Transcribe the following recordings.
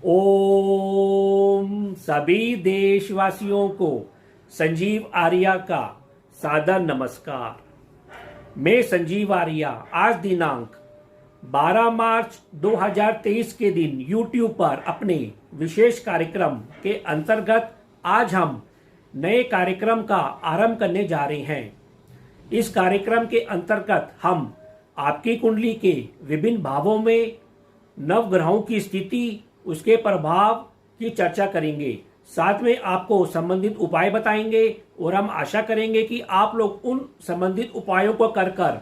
ओम सभी देशवासियों को संजीव आर्या का सादर नमस्कार। मैं संजीव आर्या आज दिनांक 12 मार्च 2023 के दिन YouTube पर अपने विशेष कार्यक्रम के अंतर्गत आज हम नए कार्यक्रम का आरंभ करने जा रहे हैं। इस कार्यक्रम के अंतर्गत हम आपकी कुंडली के विभिन्न भावों में नवग्रहों की स्थिति, उसके प्रभाव की चर्चा करेंगे। साथ में आपको संबंधित उपाय बताएंगे और हम आशा करेंगे कि आप लोग उन संबंधित उपायों को कर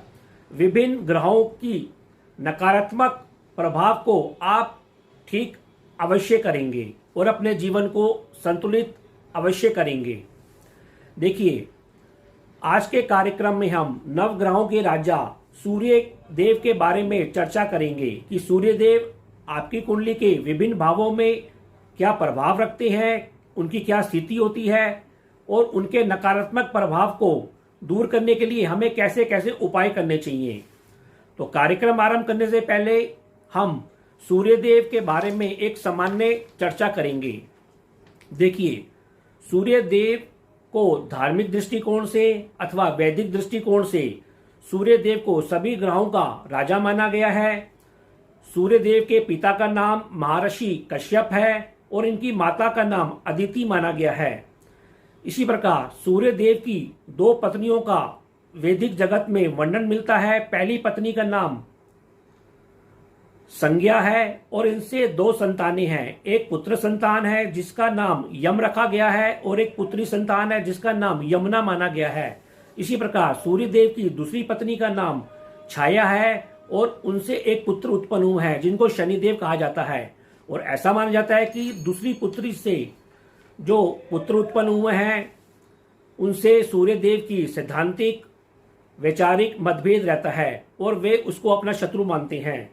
विभिन्न ग्रहों की नकारात्मक प्रभाव को आप ठीक अवश्य करेंगे और अपने जीवन को संतुलित अवश्य करेंगे। देखिए, आज के कार्यक्रम में हम नवग्रहों के राजा सूर्य देव के बारे में चर्चा करेंगे कि सूर्य देव आपकी कुंडली के विभिन्न भावों में क्या प्रभाव रखते हैं, उनकी क्या स्थिति होती है और उनके नकारात्मक प्रभाव को दूर करने के लिए हमें कैसे कैसे उपाय करने चाहिए। तो कार्यक्रम आरंभ करने से पहले हम सूर्य देव के बारे में एक सामान्य चर्चा करेंगे। देखिए, सूर्य देव को धार्मिक दृष्टिकोण से अथवा वैदिक दृष्टिकोण से सूर्य देव को सभी ग्रहों का राजा माना गया है। सूर्य देव के पिता का नाम महर्षि कश्यप है और इनकी माता का नाम अदिति माना गया है। इसी प्रकार सूर्य देव की दो पत्नियों का वैदिक जगत में वर्णन मिलता है। पहली पत्नी का नाम संज्ञा है और इनसे दो संतानें हैं। एक पुत्र संतान है जिसका नाम यम रखा गया है और एक पुत्री संतान है जिसका नाम यमुना माना गया है। इसी प्रकार सूर्य देव की दूसरी पत्नी का नाम छाया है और उनसे एक पुत्र उत्पन्न हुआ है जिनको शनिदेव कहा जाता है। और ऐसा माना जाता है कि दूसरी पुत्री से जो पुत्र उत्पन्न हुए हैं उनसे सूर्य देव की सैद्धांतिक वैचारिक मतभेद रहता है और वे उसको अपना शत्रु मानते हैं।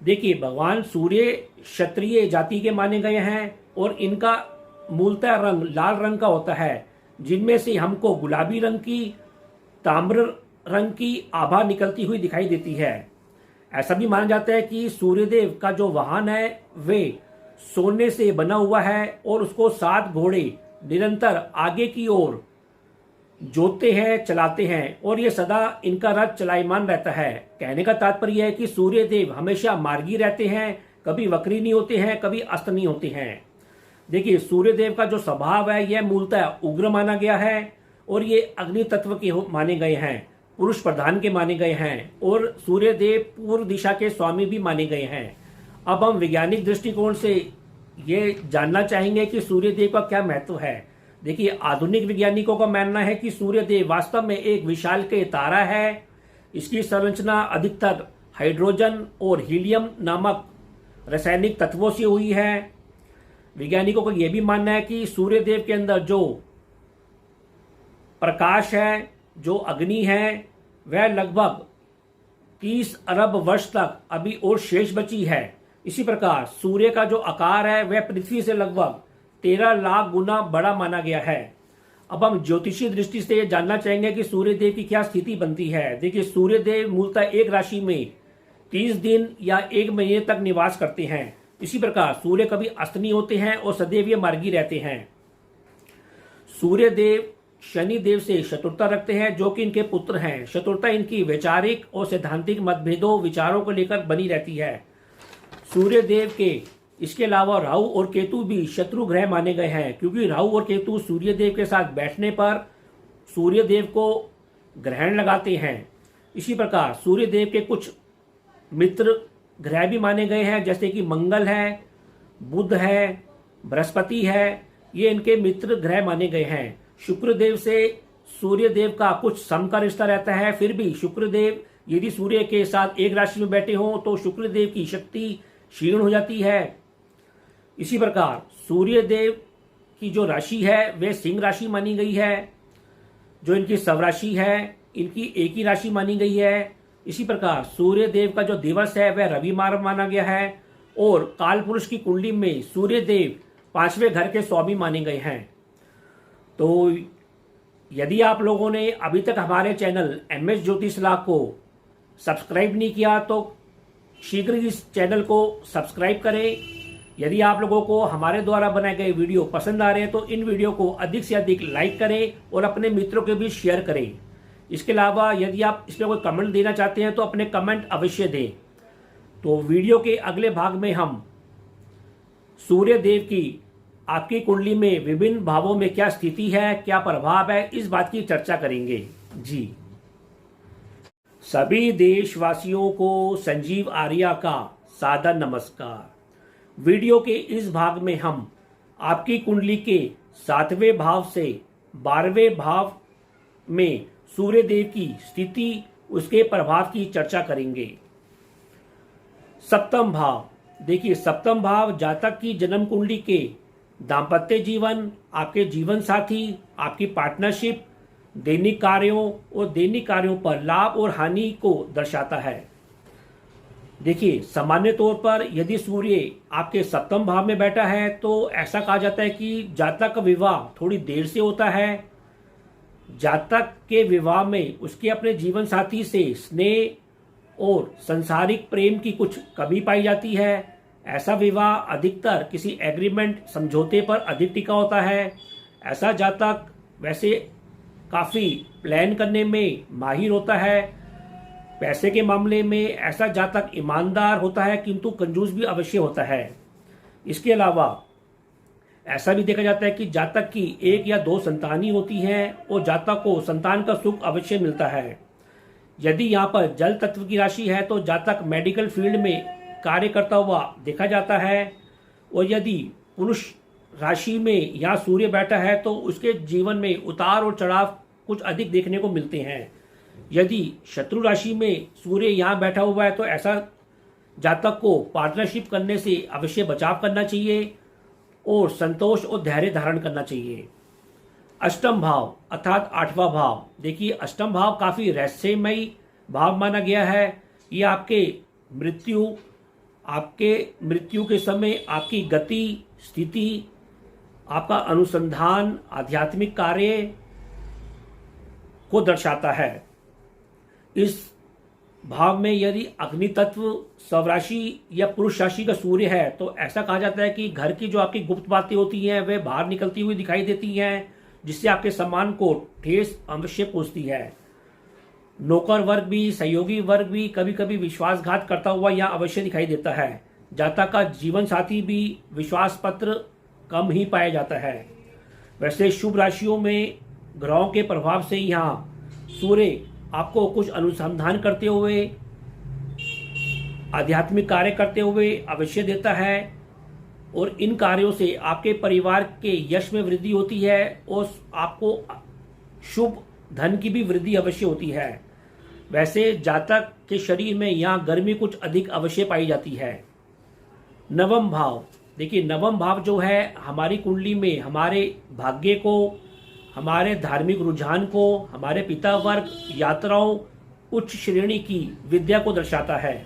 देखिए, भगवान सूर्य क्षत्रिय जाति के माने गए हैं और इनका मूलतः रंग लाल रंग का होता है, जिनमें से हमको गुलाबी रंग की, ताम्र रंग की आभा निकलती हुई दिखाई देती है। ऐसा भी माना जाता है कि सूर्यदेव का जो वाहन है वे सोने से बना हुआ है और उसको 7 घोड़े निरंतर आगे की ओर जोतते हैं, चलाते हैं और ये सदा इनका रथ चलायमान रहता है। कहने का तात्पर्य है कि सूर्य देव हमेशा मार्गी रहते हैं, कभी वक्री नहीं होते हैं, कभी अस्त नहीं होते हैं। देखिए, सूर्य देव का जो स्वभाव है यह मूलतः उग्र माना गया है और ये अग्नि तत्व के माने गए हैं, पुरुष प्रधान के माने गए हैं और सूर्य देव पूर्व दिशा के स्वामी भी माने गए हैं। अब हम वैज्ञानिक दृष्टिकोण से ये जानना चाहेंगे कि सूर्य देव का क्या महत्व है। देखिए, आधुनिक वैज्ञानिकों का मानना है कि सूर्य देव वास्तव में एक विशालकाय तारा है। इसकी संरचना अधिकतर हाइड्रोजन और हीलियम नामक रासायनिक तत्वों से हुई है। वैज्ञानिकों का यह भी मानना है कि सूर्य देव के अंदर जो प्रकाश है, जो अग्नि है, वह लगभग 30 अरब वर्ष तक अभी और शेष बची है। इसी प्रकार सूर्य का जो आकार है वह पृथ्वी से लगभग 13 लाख गुना बड़ा माना गया है। अब हम ज्योतिषीय दृष्टि से जानना चाहेंगे कि सूर्य देव की क्या स्थिति बनती है। देखिए, सूर्य देव मूलतः एक राशि में 30 दिन या 1 महीने तक निवास करते हैं। इसी प्रकार सूर्य कभी अस्त नहीं होते हैं और सदैव ये मार्गी रहते हैं। सूर्य देव शनि देव से शत्रुता रखते हैं जो कि इनके पुत्र हैं। शत्रुता इनकी वैचारिक और सैद्धांतिक मतभेदों विचारों को लेकर बनी रहती है। सूर्य देव के इसके अलावा राहु और केतु भी शत्रु ग्रह माने गए हैं, क्योंकि राहु और केतु सूर्य देव के साथ बैठने पर सूर्य देव को ग्रहण लगाते हैं। इसी प्रकार सूर्य देव के कुछ मित्र ग्रह भी माने गए हैं, जैसे कि मंगल है, बुध है, बृहस्पति है, ये इनके मित्र ग्रह माने गए हैं। शुक्रदेव से सूर्य देव का कुछ सम का रिश्ता रहता है, फिर भी शुक्रदेव यदि सूर्य के साथ एक राशि में बैठे हों तो शुक्रदेव की शक्ति क्षीण हो जाती है। इसी प्रकार सूर्य देव की जो राशि है वह सिंह राशि मानी गई है, जो इनकी स्वराशि है इनकी एक ही राशि मानी गई है। इसी प्रकार सूर्य देव का जो दिवस है वह रविवार माना गया है और काल पुरुष की कुंडली में सूर्य देव 5वें घर के स्वामी माने गए हैं। तो यदि आप लोगों ने अभी तक हमारे चैनल MS ज्योतिष लाभ को सब्सक्राइब नहीं किया तो शीघ्र इस चैनल को सब्सक्राइब करें यदि आप लोगों को हमारे द्वारा बनाए गए वीडियो पसंद आ रहे हैं तो इन वीडियो को अधिक से अधिक लाइक करें और अपने मित्रों के बीच शेयर करें। इसके अलावा यदि आप इसमें कोई कमेंट देना चाहते हैं तो अपने कमेंट अवश्य दें। तो वीडियो के अगले भाग में हम सूर्य देव की आपकी कुंडली में विभिन्न भावों में क्या स्थिति है, क्या प्रभाव है, इस बात की चर्चा करेंगे। जी, सभी देशवासियों को संजीव आर्या का सादर नमस्कार। वीडियो के इस भाग में हम आपकी कुंडली के 7वें भाव से 12वें भाव में सूर्य देव की स्थिति, उसके प्रभाव की चर्चा करेंगे। सप्तम भाव, देखिए सप्तम भाव जातक की जन्म कुंडली के दाम्पत्य जीवन, आपके जीवन साथी, आपकी पार्टनरशिप, दैनिक कार्यों और दैनिक कार्यों पर लाभ और हानि को दर्शाता है। देखिए सामान्य तौर पर यदि सूर्य आपके सप्तम भाव में बैठा है तो ऐसा कहा जाता है कि जातक का विवाह थोड़ी देर से होता है। जातक के विवाह में उसके अपने जीवन साथी से स्नेह और संसारिक प्रेम की कुछ कमी पाई जाती है। ऐसा विवाह अधिकतर किसी एग्रीमेंट, समझौते पर अधिक टिका होता है। ऐसा जातक वैसे काफ़ी प्लान करने में माहिर होता है। पैसे के मामले में ऐसा जातक ईमानदार होता है किंतु कंजूस भी अवश्य होता है। इसके अलावा ऐसा भी देखा जाता है कि जातक की 1 या 2 संतान ही होती हैं और जातक को संतान का सुख अवश्य मिलता है। यदि यहाँ पर जल तत्व की राशि है तो जातक मेडिकल फील्ड में कार्य करता हुआ देखा जाता है। और यदि पुरुष राशि में यहाँ सूर्य बैठा है तो उसके जीवन में उतार और चढ़ाव कुछ अधिक देखने को मिलते हैं। यदि शत्रु राशि में सूर्य यहाँ बैठा हुआ है तो ऐसा जातक को पार्टनरशिप करने से अवश्य बचाव करना चाहिए और संतोष और धैर्य धारण करना चाहिए। अष्टम भाव अर्थात 8वां भाव, देखिए अष्टम भाव काफी रहस्यमयी भाव माना गया है। ये आपके मृत्यु के समय आपकी गति, स्थिति, आपका अनुसंधान, आध्यात्मिक कार्य को दर्शाता है। इस भाव में यदि अग्नि तत्व, स्वराशि या पुरुष राशि का सूर्य है तो ऐसा कहा जाता है कि घर की जो आपकी गुप्त बातें होती हैं वे बाहर निकलती हुई दिखाई देती हैं, जिससे आपके सम्मान को ठेस अवश्य पहुंचती है। नौकर वर्ग भी, सहयोगी वर्ग भी कभी कभी विश्वासघात करता हुआ यहाँ अवश्य दिखाई देता है। जातक का जीवन साथी भी विश्वास पत्र कम ही पाया जाता है। वैसे शुभ राशियों में ग्रहों के प्रभाव से यहाँ सूर्य आपको कुछ अनुसंधान करते हुए, आध्यात्मिक कार्य करते हुए अवश्य देता है और इन कार्यों से आपके परिवार के यश में वृद्धि होती है और आपको शुभ धन की भी वृद्धि अवश्य होती है। वैसे जातक के शरीर में यहाँ गर्मी कुछ अधिक अवश्य पाई जाती है। नवम भाव, देखिए नवम भाव जो है हमारी कुंडली में हमारे भाग्य को, हमारे धार्मिक रुझान को, हमारे पिता वर्ग, यात्राओं, उच्च श्रेणी की विद्या को दर्शाता है।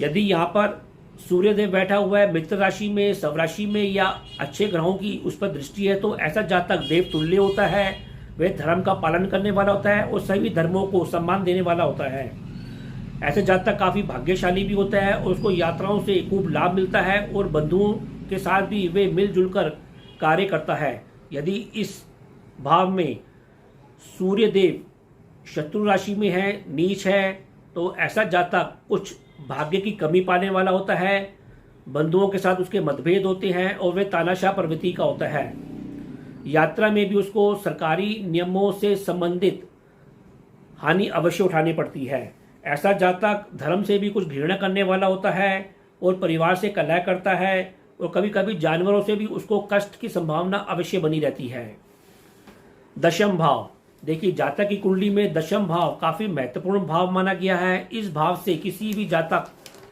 यदि यहाँ पर सूर्यदेव बैठा हुआ है मित्र राशि में, स्वराशि में या अच्छे ग्रहों की उस पर दृष्टि है तो ऐसा जातक देव तुल्य होता है। वह धर्म का पालन करने वाला होता है और सभी धर्मों को सम्मान देने वाला होता है। ऐसे जातक काफी भाग्यशाली भी होता है और उसको यात्राओं से खूब लाभ मिलता है और बंधुओं के साथ भी वे मिलजुल कर कार्य करता है। यदि इस भाव में सूर्य देव शत्रु राशि में है, नीच है, तो ऐसा जातक कुछ भाग्य की कमी पाने वाला होता है। बंधुओं के साथ उसके मतभेद होते हैं और वे तानाशाह प्रवृत्ति का होता है। यात्रा में भी उसको सरकारी नियमों से संबंधित हानि अवश्य उठानी पड़ती है। ऐसा जातक धर्म से भी कुछ घृणा करने वाला होता है और परिवार से कलह करता है और कभी कभी जानवरों से भी उसको कष्ट की संभावना अवश्य बनी रहती है। दशम भाव, देखिए जातक की कुंडली में दशम भाव काफी महत्वपूर्ण भाव माना गया है। इस भाव से किसी भी जातक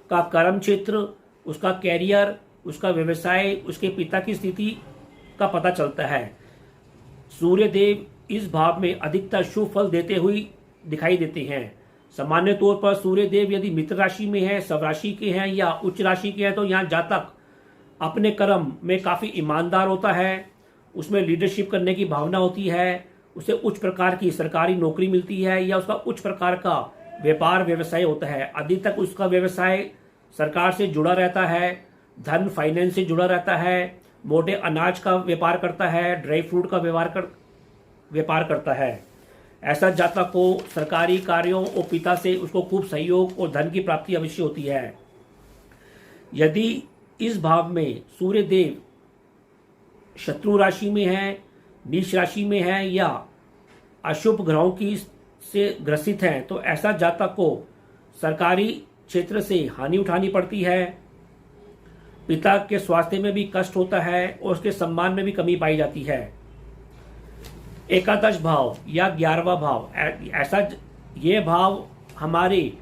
का कर्म क्षेत्र, उसका कैरियर, उसका व्यवसाय, उसके पिता की स्थिति का पता चलता है। सूर्य देव इस भाव में अधिकतर शुभ फल देते हुए दिखाई देते हैं। सामान्य तौर पर सूर्य देव यदि मित्र राशि में है, स्वराशि के हैं या उच्च राशि के हैं तो यहाँ जातक अपने कर्म में काफी ईमानदार होता है। उसमें लीडरशिप करने की भावना होती है। उसे उच्च प्रकार की सरकारी नौकरी मिलती है या उसका उच्च प्रकार का व्यापार व्यवसाय होता है। अधिक तक उसका व्यवसाय सरकार से जुड़ा रहता है। धन फाइनेंस से जुड़ा रहता है, मोटे अनाज का व्यापार करता है, ड्राई फ्रूट का व्यापार करता है। ऐसा जातक को सरकारी कार्यों और पिता से उसको खूब सहयोग और धन की प्राप्ति अवश्य होती है। यदि इस भाव में सूर्य देव शत्रु राशि में है, नीच राशि में है या अशुभ ग्रहों की से ग्रसित हैं, तो ऐसा जातक को सरकारी क्षेत्र से हानि उठानी पड़ती है, पिता के स्वास्थ्य में भी कष्ट होता है और उसके सम्मान में भी कमी पाई जाती है। एकादश भाव या 11वां भाव, ऐसा ये भाव हमारी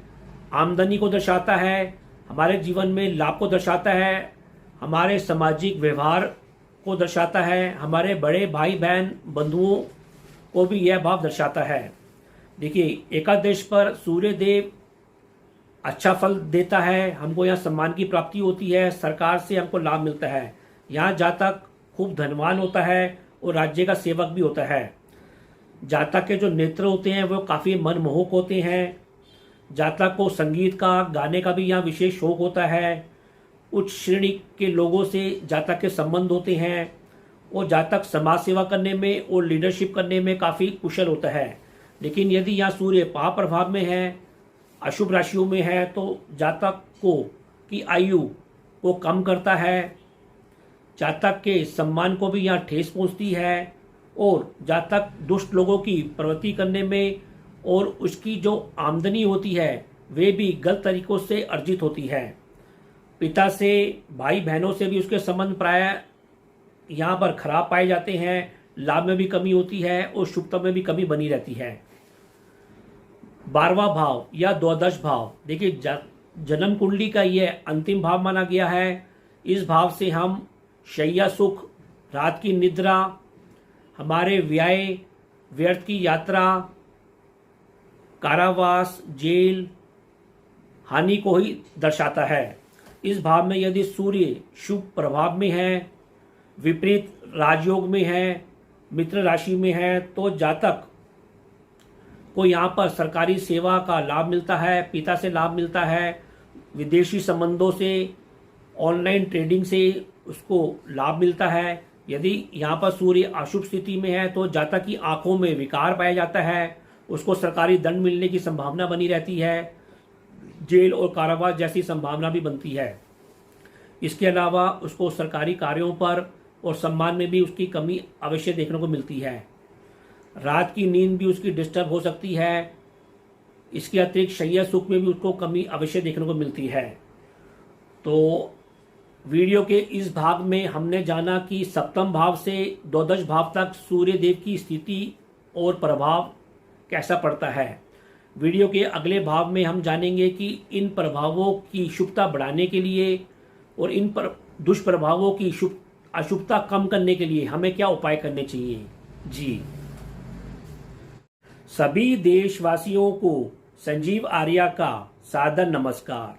आमदनी को दर्शाता है, हमारे जीवन में लाभ को दर्शाता है, हमारे सामाजिक व्यवहार को दर्शाता है, हमारे बड़े भाई बहन बंधुओं को भी यह भाव दर्शाता है। देखिए, एकादश पर सूर्य देव अच्छा फल देता है, हमको यहाँ सम्मान की प्राप्ति होती है, सरकार से हमको लाभ मिलता है। यहाँ जातक खूब धनवान होता है और राज्य का सेवक भी होता है। जातक के जो नेत्र होते हैं वो काफ़ी मनमोहक होते हैं। जातक को संगीत का, गाने का भी यहाँ विशेष शौक होता है। उच्च श्रेणी के लोगों से जातक के संबंध होते हैं और जातक समाज सेवा करने में और लीडरशिप करने में काफ़ी कुशल होता है। लेकिन यदि यहाँ सूर्य पाप प्रभाव में है, अशुभ राशियों में है, तो जातक को की आयु को कम करता है, जातक के सम्मान को भी यहाँ ठेस पहुँचती है और जातक दुष्ट लोगों की प्रवृत्ति करने में और उसकी जो आमदनी होती है वे भी गलत तरीकों से अर्जित होती है। पिता से, भाई बहनों से भी उसके संबंध प्रायः यहाँ पर खराब पाए जाते हैं, लाभ में भी कमी होती है और शुभता में भी कमी बनी रहती है। 12वां भाव या द्वादश भाव, देखिए जन्म कुंडली का यह अंतिम भाव माना गया है। इस भाव से हम शैया सुख, रात की निद्रा, हमारे व्यय, व्यर्थ की यात्रा, कारावास, जेल, हानि को ही दर्शाता है। इस भाव में यदि सूर्य शुभ प्रभाव में है, विपरीत राजयोग में है, मित्र राशि में है, तो जातक को यहाँ पर सरकारी सेवा का लाभ मिलता है, पिता से लाभ मिलता है, विदेशी संबंधों से, ऑनलाइन ट्रेडिंग से उसको लाभ मिलता है। यदि यहाँ पर सूर्य अशुभ स्थिति में है तो जातक की आंखों में विकार पाया जाता है, उसको सरकारी दंड मिलने की संभावना बनी रहती है, जेल और कारावास जैसी संभावना भी बनती है। इसके अलावा उसको सरकारी कार्यों पर और सम्मान में भी उसकी कमी अवश्य देखने को मिलती है। रात की नींद भी उसकी डिस्टर्ब हो सकती है। इसके अतिरिक्त शैया सुख में भी उसको कमी अवश्य देखने को मिलती है। तो वीडियो के इस भाग में हमने जाना कि सप्तम भाव से द्वादश भाव तक सूर्य देव की स्थिति और प्रभाव कैसा पड़ता है। वीडियो के अगले भाग में हम जानेंगे कि इन प्रभावों की शुभता बढ़ाने के लिए और इन पर दुष्प्रभावों की अशुभता कम करने के लिए हमें क्या उपाय करने चाहिए। जी, सभी देशवासियों को संजीव आर्या का सादर नमस्कार।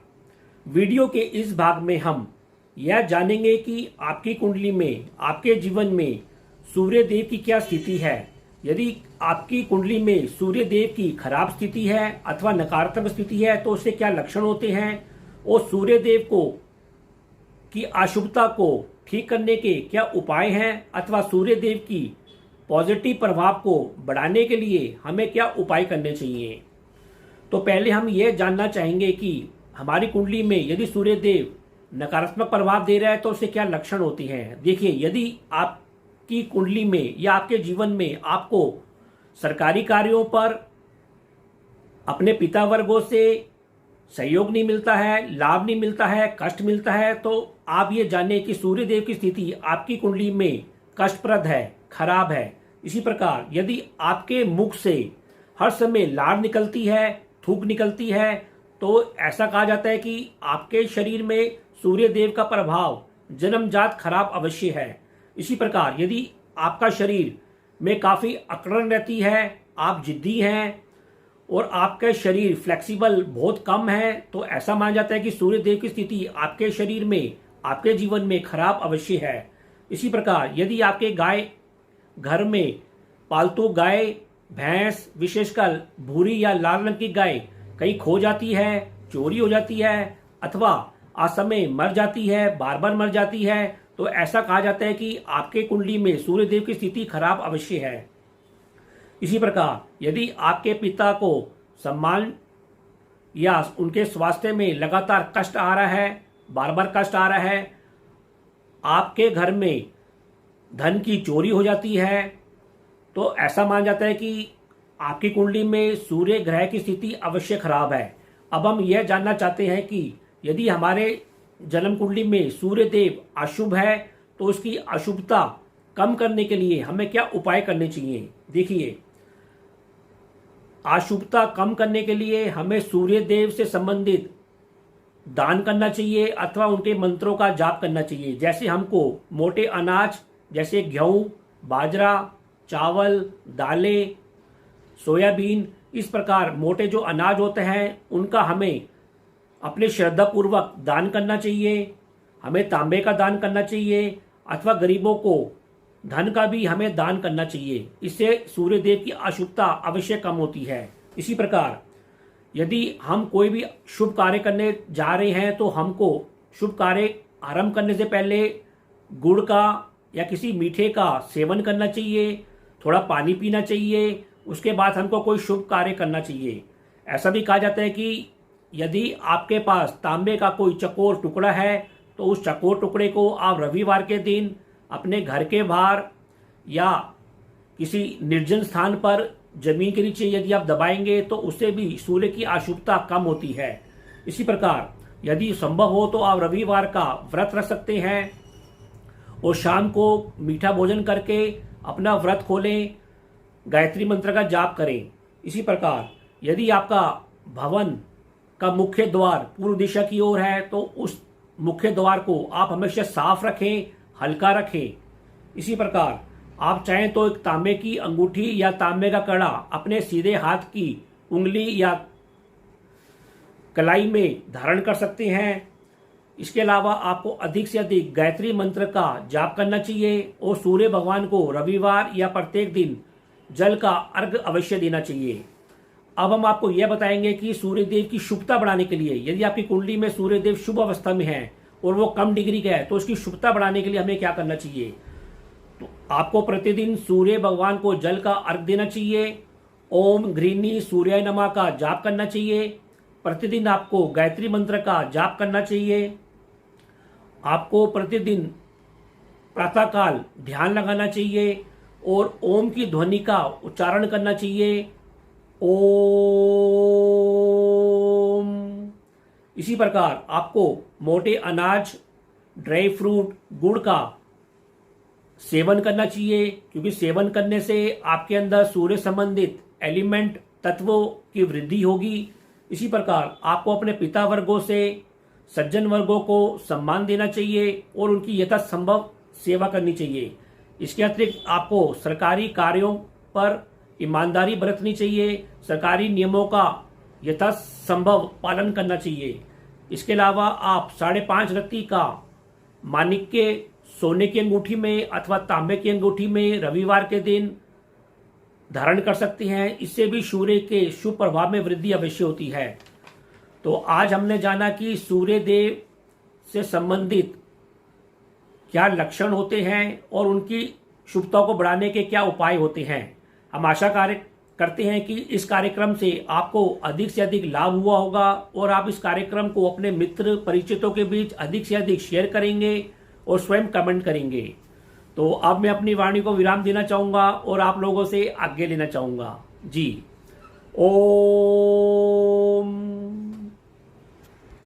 वीडियो के इस भाग में हम यह जानेंगे कि आपकी कुंडली में, आपके जीवन में सूर्य देव की क्या स्थिति है। यदि आपकी कुंडली में सूर्य देव की खराब स्थिति है अथवा नकारात्मक स्थिति है तो उससे क्या लक्षण होते हैं और सूर्य देव को की अशुभता को ठीक करने के क्या उपाय हैं अथवा सूर्य देव की पॉजिटिव प्रभाव को बढ़ाने के लिए हमें क्या उपाय करने चाहिए। तो पहले हम यह जानना चाहेंगे कि हमारी कुंडली में यदि सूर्य देव नकारात्मक प्रभाव दे रहा है तो उससे क्या लक्षण होते हैं। देखिए, यदि आपकी कुंडली में या आपके जीवन में आपको सरकारी कार्यों पर अपने पिता वर्गों से सहयोग नहीं मिलता है, लाभ नहीं मिलता है, कष्ट मिलता है, तो आप ये जानें कि सूर्य देव की स्थिति आपकी कुंडली में कष्टप्रद है, खराब है। इसी प्रकार यदि आपके मुख से हर समय लार निकलती है, थूक निकलती है, तो ऐसा कहा जाता है कि आपके शरीर में सूर्य देव का प्रभाव जन्मजात खराब अवश्य है। इसी प्रकार यदि आपका शरीर में काफ़ी अकड़न रहती है, आप जिद्दी हैं और आपका शरीर फ्लेक्सिबल बहुत कम है, तो ऐसा माना जाता है कि सूर्य देव की स्थिति आपके शरीर में, आपके जीवन में खराब अवश्य है। इसी प्रकार यदि आपके घर में पालतू गाय, भैंस, विशेषकर भूरी या लाल रंग की गाय कहीं खो जाती है, चोरी हो जाती है अथवा असमय मर जाती है, बार बार मर जाती है, तो ऐसा कहा जाता है कि आपके कुंडली में सूर्य देव की स्थिति खराब अवश्य है। इसी प्रकार यदि आपके पिता को सम्मान या उनके स्वास्थ्य में लगातार कष्ट आ रहा है, बार बार कष्ट आ रहा है, आपके घर में धन की चोरी हो जाती है, तो ऐसा माना जाता है कि आपकी कुंडली में सूर्य ग्रह की स्थिति अवश्य खराब है। अब हम यह जानना चाहते हैं कि यदि हमारे जन्म कुंडली में सूर्य देव अशुभ है तो उसकी अशुभता कम करने के लिए हमें क्या उपाय करने चाहिए। देखिए, अशुभता कम करने के लिए हमें सूर्य देव से संबंधित दान करना चाहिए अथवा उनके मंत्रों का जाप करना चाहिए। जैसे हमको मोटे अनाज जैसे गेहूं, बाजरा, चावल, दालें, सोयाबीन, इस प्रकार मोटे जो अनाज होते हैं उनका हमें अपने श्रद्धा पूर्वक दान करना चाहिए। हमें तांबे का दान करना चाहिए अथवा गरीबों को धन का भी हमें दान करना चाहिए। इससे सूर्य देव की अशुभता अवश्य कम होती है। इसी प्रकार यदि हम कोई भी शुभ कार्य करने जा रहे हैं तो हमको शुभ कार्य आरंभ करने से पहले गुड़ का या किसी मीठे का सेवन करना चाहिए, थोड़ा पानी पीना चाहिए, उसके बाद हमको कोई शुभ कार्य करना चाहिए। ऐसा भी कहा जाता है कि यदि आपके पास तांबे का कोई चकोर टुकड़ा है तो उस चकोर टुकड़े को आप रविवार के दिन अपने घर के बाहर या किसी निर्जन स्थान पर जमीन के नीचे यदि आप दबाएंगे तो उससे भी सूर्य की अशुभता कम होती है। इसी प्रकार यदि संभव हो तो आप रविवार का व्रत रख सकते हैं और शाम को मीठा भोजन करके अपना व्रत खोलें, गायत्री मंत्र का जाप करें। इसी प्रकार यदि आपका भवन का मुख्य द्वार पूर्व दिशा की ओर है तो उस मुख्य द्वार को आप हमेशा साफ रखें, हल्का रखें। इसी प्रकार आप चाहें तो एक तांबे की अंगूठी या तांबे का कड़ा अपने सीधे हाथ की उंगली या कलाई में धारण कर सकते हैं। इसके अलावा आपको अधिक से अधिक गायत्री मंत्र का जाप करना चाहिए और सूर्य भगवान को रविवार या प्रत्येक दिन जल का अर्घ अवश्य देना चाहिए। अब हम आपको यह बताएंगे कि सूर्य देव की शुभता बढ़ाने के लिए यदि आपकी कुंडली में सूर्य देव शुभ अवस्था में है और वो कम डिग्री का है तो उसकी शुभता बढ़ाने के लिए हमें क्या करना चाहिए। तो आपको प्रतिदिन सूर्य भगवान को जल का अर्घ देना चाहिए, ओम घृणी सूर्याय नमः का जाप करना चाहिए, प्रतिदिन आपको गायत्री मंत्र का जाप करना चाहिए, आपको प्रतिदिन प्रातःकाल ध्यान लगाना चाहिए और ओम की ध्वनि का उच्चारण करना चाहिए, ओम। इसी प्रकार आपको मोटे अनाज, ड्राई फ्रूट, गुड़ का सेवन करना चाहिए क्योंकि सेवन करने से आपके अंदर सूर्य संबंधित एलिमेंट तत्वों की वृद्धि होगी। इसी प्रकार आपको अपने पिता वर्गों से सज्जन वर्गों को सम्मान देना चाहिए और उनकी यथासंभव सेवा करनी चाहिए। इसके अतिरिक्त आपको सरकारी कार्यों पर ईमानदारी बरतनी चाहिए, सरकारी नियमों का यथासंभव पालन करना चाहिए। इसके अलावा आप 5.5 रत्ती का माणिक्य सोने की अंगूठी में अथवा तांबे की अंगूठी में रविवार के दिन धारण कर सकते हैं। इससे भी सूर्य के शुभ प्रभाव में वृद्धि अवश्य होती है। तो आज हमने जाना कि सूर्य देव से संबंधित क्या लक्षण होते हैं और उनकी शुभता को बढ़ाने के क्या उपाय होते हैं। हम आशा करते हैं कि इस कार्यक्रम से आपको अधिक से अधिक लाभ हुआ होगा और आप इस कार्यक्रम को अपने मित्र परिचितों के बीच अधिक से अधिक शेयर करेंगे और स्वयं कमेंट करेंगे। तो अब मैं अपनी वाणी को विराम देना चाहूंगा और आप लोगों से आज्ञा लेना चाहूंगा। जी, ओम।